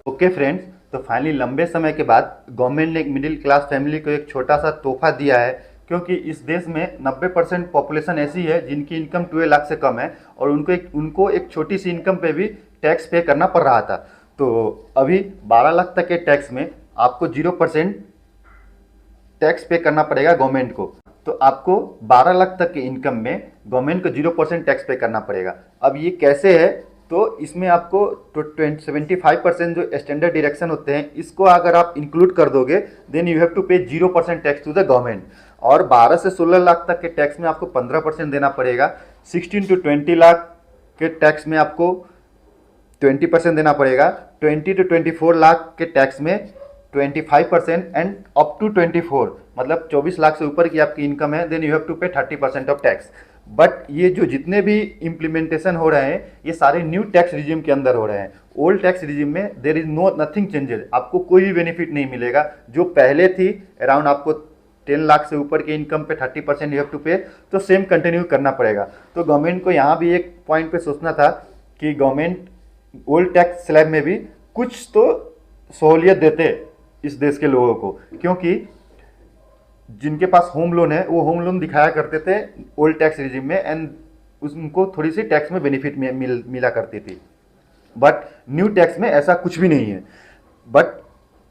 Okay friends, तो finally लंबे समय के बाद गवर्नमेंट ने एक मिडिल क्लास फैमिली को एक छोटा सा तोहफा दिया है। क्योंकि इस देश में 90% पॉपुलेशन ऐसी है जिनकी इनकम 12 लाख से कम है और उनको एक छोटी सी इनकम पे भी टैक्स पे करना पड़ रहा था। तो अभी 12 लाख तक के टैक्स में आपको 0% टैक्स पे करना पड़ेगा गवर्नमेंट को। तो आपको 12 लाख तक के इनकम में गवर्नमेंट को 0% टैक्स पे करना पड़ेगा। अब ये कैसे है? तो इसमें आपको 75% जो स्टैंडर्ड डिडक्शन होते हैं, इसको अगर आप इंक्लूड कर दोगे, देन यू हैव टू पे 0% टैक्स टू द गवर्नमेंट। और 12 से 16 लाख तक के टैक्स में आपको 15% देना पड़ेगा। 16 टू 20 लाख के टैक्स में आपको 20% देना पड़ेगा। 20 टू 24 लाख के टैक्स में 25% एंड अप टू 24, मतलब 24 लाख से ऊपर की आपकी इनकम है, देन यू हैव टू पे 30% ऑफ टैक्स। बट ये जो जितने भी इम्प्लीमेंटेशन हो रहे हैं, ये सारे न्यू टैक्स रिजिम के अंदर हो रहे हैं। ओल्ड टैक्स रिजिम में there is no nothing changes, आपको कोई भी बेनिफिट नहीं मिलेगा। जो पहले थी अराउंड आपको 10 लाख से ऊपर की इनकम पे 30% यू हैव टू पे, तो सेम कंटिन्यू करना पड़ेगा। तो गवर्नमेंट को यहाँ भी एक पॉइंट पे सोचना था कि गवर्नमेंट ओल्ड टैक्स स्लैब में भी कुछ तो सहूलियत देते इस देश के लोगों को। क्योंकि जिनके पास होम लोन है वो होम लोन दिखाया करते थे ओल्ड टैक्स रिजिम में, एंड उनको थोड़ी सी टैक्स में बेनिफिट मिला करती थी। बट न्यू टैक्स में ऐसा कुछ भी नहीं है। बट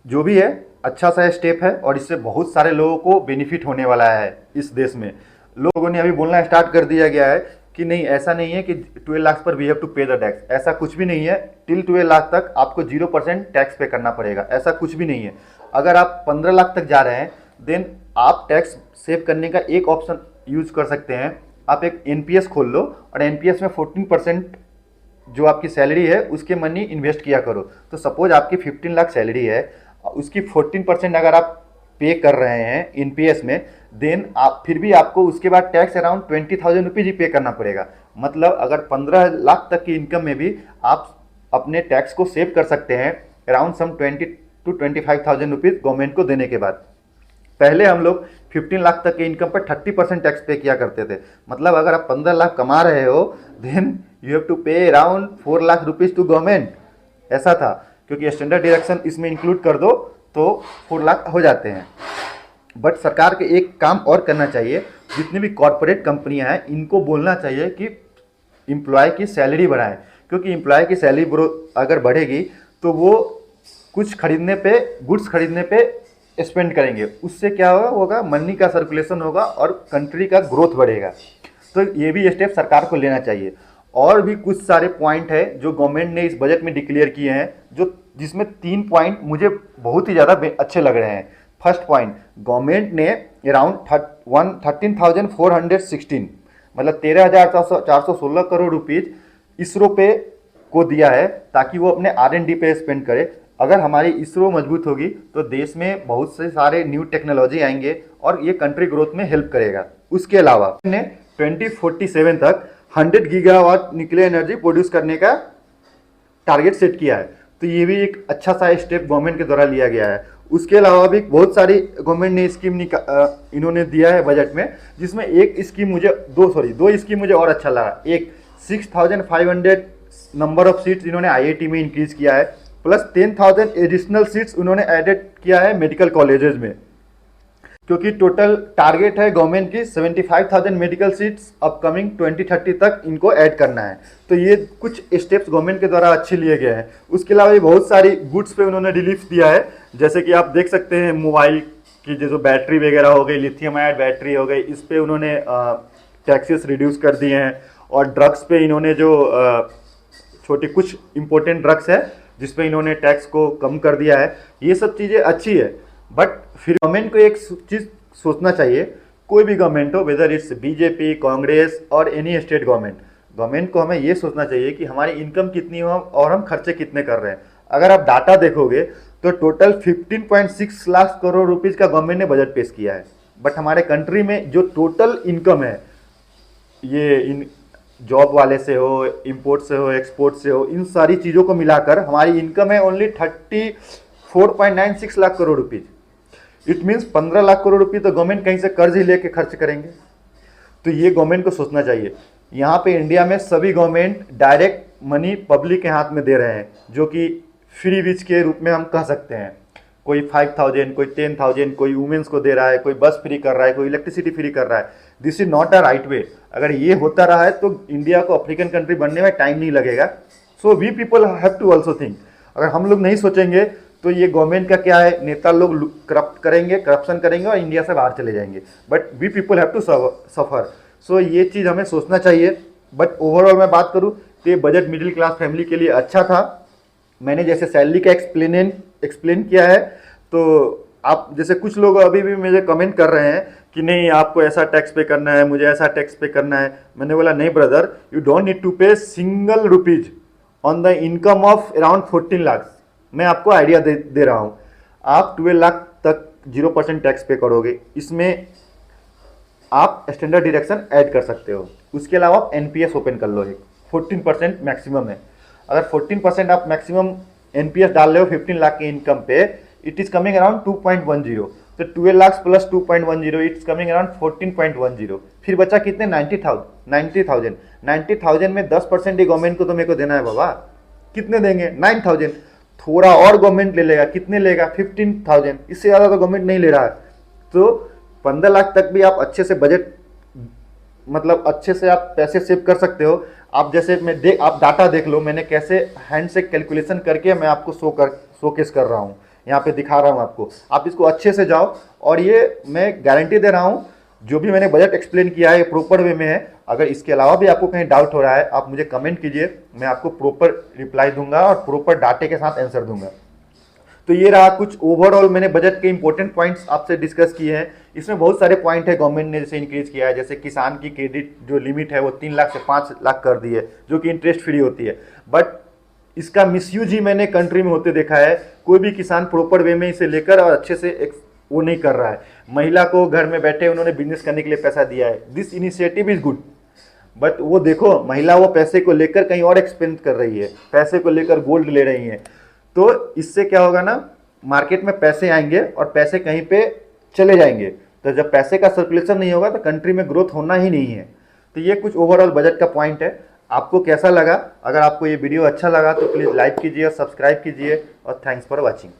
जो भी है, अच्छा सा स्टेप है और इससे बहुत सारे लोगों को बेनिफिट होने वाला है इस देश में। लोगों ने अभी बोलना स्टार्ट कर दिया गया है कि नहीं, ऐसा नहीं है कि 12 लाख पर वी हैव टू पे द टैक्स, ऐसा कुछ भी नहीं है। टिल 12 लाख तक आपको 0% टैक्स पे करना पड़ेगा, ऐसा कुछ भी नहीं है। अगर आप 15 लाख तक जा रहे हैं, देन आप टैक्स सेव करने का एक ऑप्शन यूज कर सकते हैं। आप एक एनपीएस खोल लो और एनपीएस में 14% जो आपकी सैलरी है उसके मनी इन्वेस्ट किया करो। तो सपोज आपकी 15 लाख सैलरी है, उसकी 14% अगर आप पे कर रहे हैं एनपीएस में, देन आप फिर भी आपको उसके बाद टैक्स अराउंड 20,000 रुपीज़ ही पे करना पड़ेगा। मतलब अगर 15 लाख तक की इनकम में भी आप अपने टैक्स को सेव कर सकते हैं around some 20 to 25,000 rupees government को देने के बाद। पहले हम लोग 15 लाख तक के इनकम पर 30% टैक्स पे किया करते थे। मतलब अगर आप 15 लाख कमा रहे हो, then you have to pay around 4 lakh rupees to government, ऐसा था। क्योंकि स्टैंडर्ड डिडक्शन इसमें इंक्लूड कर दो तो 4 लाख हो जाते हैं। बट सरकार के एक काम और करना चाहिए, जितनी भी कॉरपोरेट कंपनियां हैं इनको बोलना चाहिए कि एम्प्लॉय की सैलरी बढ़ाएं। क्योंकि एम्प्लॉय की सैलरी अगर बढ़ेगी तो वो कुछ खरीदने पे, गुड्स खरीदने पे स्पेंड करेंगे। उससे क्या होगा, मनी का सर्कुलेशन होगा और कंट्री का ग्रोथ बढ़ेगा। तो ये भी स्टेप सरकार को लेना चाहिए। और भी कुछ सारे पॉइंट है जो गवर्नमेंट ने इस बजट में डिक्लेयर किए हैं, जो जिसमें 3 पॉइंट मुझे बहुत ही ज़्यादा अच्छे लग रहे हैं। फर्स्ट पॉइंट, गवर्नमेंट ने अराउंड 13,416, मतलब 13,416 करोड़ रुपीज़ इसरो पे को दिया है, ताकि वो अपने R&D पे स्पेंड करे। अगर हमारी इसरो मजबूत होगी तो देश में बहुत से सारे न्यू टेक्नोलॉजी आएंगे और ये कंट्री ग्रोथ में हेल्प करेगा। उसके अलावा ने 2047 तक 100 गीगावाट न्यूक्लियर एनर्जी प्रोड्यूस करने का टारगेट सेट किया है। तो ये भी एक अच्छा सा स्टेप गवर्नमेंट के द्वारा लिया गया है। उसके अलावा भी बहुत सारी गवर्नमेंट ने स्कीम इन्होंने दिया है बजट में, जिसमें एक स्कीम मुझे दो स्कीम मुझे और अच्छा लगा। एक 6,500 नंबर ऑफ सीट्स इन्होंने आईआईटी में इंक्रीज किया है, प्लस 10,000 एडिशनल सीट्स उन्होंने एडेड किया है मेडिकल कॉलेजेस में। क्योंकि टोटल टारगेट है गवर्नमेंट की 75,000 मेडिकल सीट्स अपकमिंग 2030 तक इनको ऐड करना है। तो ये कुछ स्टेप्स गवर्नमेंट के द्वारा अच्छे लिए गए हैं। उसके अलावा ये बहुत सारी गुड्स पे उन्होंने रिलीफ दिया है, जैसे कि आप देख सकते हैं मोबाइल की जो बैटरी वगैरह हो गई, लिथियम आयन बैटरी हो गई, इस पे उन्होंने टैक्सेस रिड्यूस कर दिए हैं। और ड्रग्स पे इन्होंने जो छोटे कुछ इंपॉर्टेंट ड्रग्स है जिस पे इन्होंने टैक्स को कम कर दिया है। ये सब चीज़ें अच्छी है। बट फिर गवर्नमेंट को एक चीज़ सोचना चाहिए, कोई भी गवर्नमेंट हो, वेदर इट्स बीजेपी, कांग्रेस और एनी स्टेट गवर्नमेंट को हमें ये सोचना चाहिए कि हमारी इनकम कितनी हो और हम खर्चे कितने कर रहे हैं। अगर आप डाटा देखोगे तो टोटल 15.6 लाख करोड़ रुपीज़ का गवर्नमेंट ने बजट पेश किया है। बट हमारे कंट्री में जो टोटल इनकम है, ये इन जॉब वाले से हो, इंपोर्ट से हो, एक्सपोर्ट से हो, इन सारी चीज़ों को मिलाकर हमारी इनकम है only 34.96 lakh crore rupees. It means 15 lakh crore रुपये तो गवर्नमेंट कहीं से कर्ज ही लेके खर्च करेंगे। तो ये गवर्नमेंट को सोचना चाहिए। यहाँ पे इंडिया में सभी गवर्नमेंट डायरेक्ट मनी पब्लिक के हाथ में दे रहे हैं, जो कि फ्री रिच के रूप में हम कह सकते हैं। कोई 5,000, कोई 10,000, कोई वुमेन्स को दे रहा है, कोई बस फ्री कर रहा है, कोई इलेक्ट्रिसिटी फ्री कर रहा है। This is not a right way. अगर ये होता रहा है तो इंडिया को अफ्रीकन कंट्री बनने में टाइम नहीं लगेगा। So we people have to also think. अगर हम लोग नहीं सोचेंगे तो ये गवर्नमेंट का क्या है, नेता लोग करप्ट करेंगे, करप्शन करेंगे और इंडिया से बाहर चले जाएंगे। But we people have to suffer. So ये चीज़ हमें सोचना चाहिए। बट ओवरऑल मैं बात करूँ तो ये बजट मिडिल क्लास फैमिली के लिए अच्छा था। मैंने जैसे सैलरी का एक्सप्लेन किया है, तो आप जैसे कुछ लोग अभी भी मुझे कमेंट कर रहे हैं कि नहीं आपको ऐसा टैक्स पे करना है, मुझे ऐसा टैक्स पे करना है। मैंने बोला नहीं brother, you don't need to pay single rupees on the income of around 14 lakh. मैं आपको आइडिया दे रहा हूँ। आप 12 लाख तक 0% टैक्स पे करोगे। इसमें आप स्टैंडर्ड डिडक्शन ऐड कर सकते हो। उसके अलावा आप एनपीएस ओपन कर लो, 14% मैक्सिमम है। अगर 14% आप मैक्सिमम एनपीएस डाल रहे हो 15 लाख की इनकम पे, इट इज कमिंग अराउंड 2.10। तो 12 lakh plus 2.10 it's coming around 14.10। फिर बचा कितने? 90,000। 90,000 में 10% ही गवर्नमेंट को तो मेरे को देना है बाबा। कितने देंगे? 9,000। थोड़ा और गवर्नमेंट ले लेगा, कितने लेगा? 15,000। इससे ज़्यादा तो गवर्नमेंट नहीं ले रहा है। तो 15 लाख तक भी आप अच्छे से बजट, मतलब अच्छे से आप पैसे सेव कर सकते हो। आप जैसे आप डाटा देख लो, मैंने कैसे हैंड से कैलकुलेशन करके मैं आपको शोकेस कर रहा हूँ, यहाँ पे दिखा रहा हूँ आपको। आप इसको अच्छे से जाओ, और ये मैं गारंटी दे रहा हूँ जो भी मैंने बजट एक्सप्लेन किया है प्रॉपर वे में है। अगर इसके अलावा भी आपको कहीं डाउट हो रहा है, आप मुझे कमेंट कीजिए, मैं आपको प्रॉपर रिप्लाई दूंगा और प्रॉपर डाटे के साथ आंसर दूंगा। तो ये रहा कुछ ओवरऑल मैंने बजट के इंपॉर्टेंट पॉइंट्स आपसे डिस्कस किए हैं। इसमें बहुत सारे पॉइंट है गवर्नमेंट ने जैसे इंक्रीज किया है, जैसे किसान की क्रेडिट जो लिमिट है वो 3 लाख से 5 लाख कर दी है, जो कि इंटरेस्ट फ्री होती है। बट इसका मिसयूज ही मैंने कंट्री में होते देखा है। कोई भी किसान प्रॉपर वे में इसे लेकर और अच्छे से वो नहीं कर रहा है। महिला को घर में बैठे उन्होंने बिजनेस करने के लिए पैसा दिया है, this initiative is good. But वो देखो, महिला वो पैसे को लेकर कहीं और एक्सपेंड कर रही है, पैसे को लेकर गोल्ड ले रही है। तो इससे क्या होगा ना, मार्केट में पैसे आएंगे और पैसे कहीं पे चले जाएंगे। तो जब पैसे का सर्कुलेशन नहीं होगा तो कंट्री में ग्रोथ होना ही नहीं है। तो ये कुछ ओवरऑल बजट का पॉइंट है। आपको कैसा लगा? अगर आपको ये वीडियो अच्छा लगा तो प्लीज़ लाइक कीजिए और सब्सक्राइब कीजिए, और थैंक्स फॉर वॉचिंग।